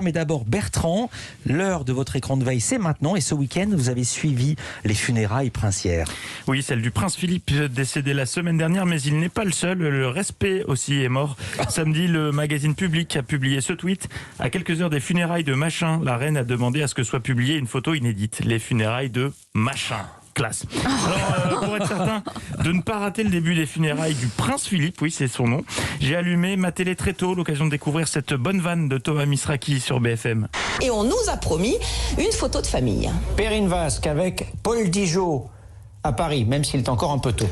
Mais d'abord Bertrand, l'heure de votre écran de veille c'est maintenant et ce week-end vous avez suivi les funérailles princières. Oui, celle du prince Philippe décédé la semaine dernière, mais il n'est pas le seul, le respect aussi est mort. Samedi, le magazine Public a publié ce tweet. À quelques heures des funérailles de Machin, la reine a demandé à ce que soit publiée une photo inédite. Les funérailles de Machin. Classe. Alors, pour être certain de ne pas rater le début des funérailles du prince Philippe, oui, c'est son nom, j'ai allumé ma télé très tôt, l'occasion de découvrir cette bonne vanne de Thomas Misraki sur BFM. Et on nous a promis une photo de famille. Perrine Vasque avec Paul Dijon à Paris, même s'il est encore un peu tôt.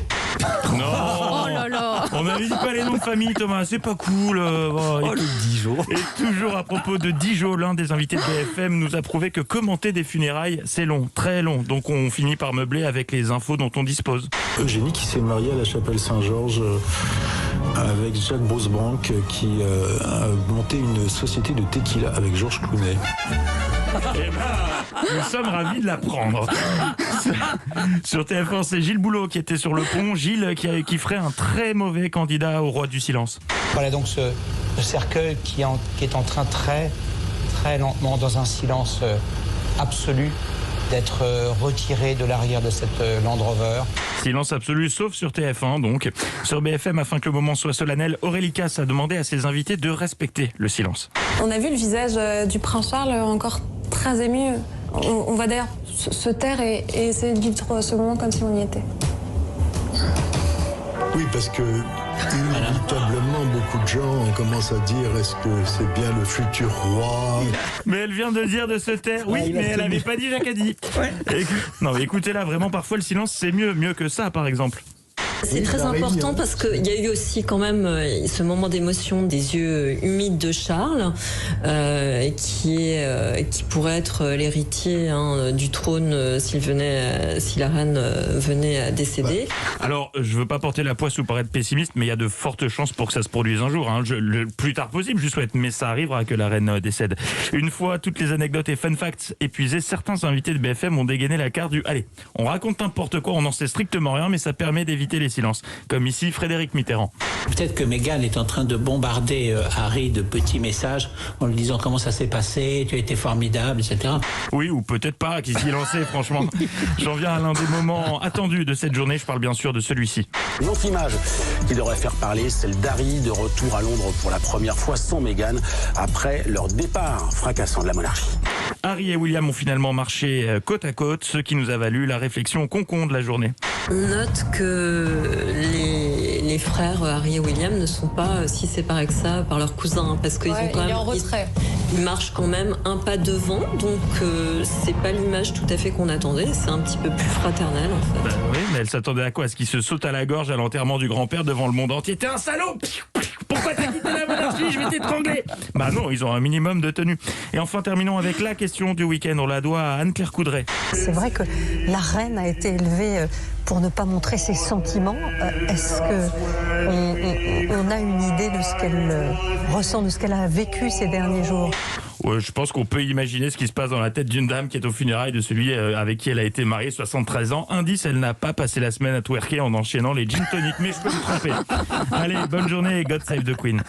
Non, Oh là là. on m'avait dit pas les noms de famille, Thomas, c'est pas cool. Oh le Dijon. Et toujours à propos de Dijon, l'un des invités de BFM nous a prouvé que commenter des funérailles, c'est long, très long. Donc on finit par meubler avec les infos dont on dispose. Eugénie qui s'est mariée à la chapelle Saint-Georges avec Jacques Brosbank qui a monté une société de tequila avec Georges Clooney. Eh ben, nous sommes ravis de l'apprendre. Sur TF1, c'est Gilles Boulot qui était sur le pont. Gilles qui ferait un très mauvais candidat au roi du silence. Voilà donc ce cercueil qui est en train très lentement, dans un silence absolu, d'être retiré de l'arrière de cette Land Rover. Silence absolu, sauf sur TF1 donc. Sur BFM, afin que le moment soit solennel, Aurélie Casse a demandé à ses invités de respecter le silence. On a vu le visage du prince Charles encore très ému. On va d'ailleurs se taire et essayer de vivre ce moment comme si on y était. Oui, parce que inévitablement, beaucoup de gens commencent à dire est-ce que c'est bien le futur roi? Mais elle vient de dire de se taire. Oui, mais elle n'avait pas dit Jacadi. Non, mais écoutez-là, vraiment, parfois le silence, c'est mieux que ça, par exemple. C'est très important parce qu'il y a eu aussi quand même ce moment d'émotion des yeux humides de Charles, qui pourrait être l'héritier du trône si la reine venait à décéder. Alors, je veux pas porter la poisse ou paraître pessimiste, mais il y a de fortes chances pour que ça se produise un jour. Le plus tard possible, je souhaite, mais ça arrivera que la reine décède. Une fois toutes les anecdotes et fun facts épuisés, certains invités de BFM ont dégainé la carte du « Allez, on raconte n'importe quoi, on n'en sait strictement rien, mais ça permet d'éviter les silences ». Comme ici, Frédéric Mitterrand. Peut-être que Meghan est en train de bombarder Harry de petits messages en lui disant comment ça s'est passé, tu as été formidable, etc. Oui, ou peut-être pas, qui s'y lançait, franchement. J'en viens à l'un des moments attendus de cette journée, je parle bien sûr de celui-ci. Une autre image qui devrait faire parler, celle d'Harry de retour à Londres pour la première fois sans Meghan après leur départ fracassant de la monarchie. Harry et William ont finalement marché côte à côte, ce qui nous a valu la réflexion concon de la journée. On note que les frères Harry et William ne sont pas si séparés que ça par leurs cousins, parce qu'ils ont quand même, en retrait. Ils marchent quand même un pas devant, donc c'est pas l'image tout à fait qu'on attendait. C'est un petit peu plus fraternel en fait. Oui, mais elle s'attendait à quoi? À ce qu'il se saute à la gorge à l'enterrement du grand-père devant le monde entier. T'es un salaud! Pourquoi t'as quitté la monarchie? Je vais t'étrangler! Bah non, ils ont un minimum de tenue. Et enfin, terminons avec la question du week-end. On la doit à Anne-Claire Coudray. C'est vrai que la reine a été élevée pour ne pas montrer ses sentiments. Est-ce qu'on a une idée de ce qu'elle ressent, de ce qu'elle a vécu ces derniers jours? Ouais, je pense qu'on peut imaginer ce qui se passe dans la tête d'une dame qui est aux funérailles de celui avec qui elle a été mariée 73 ans. Indice, elle n'a pas passé la semaine à twerker en enchaînant les gin tonic. Mais je peux me tromper. Allez, bonne journée et God save the Queen.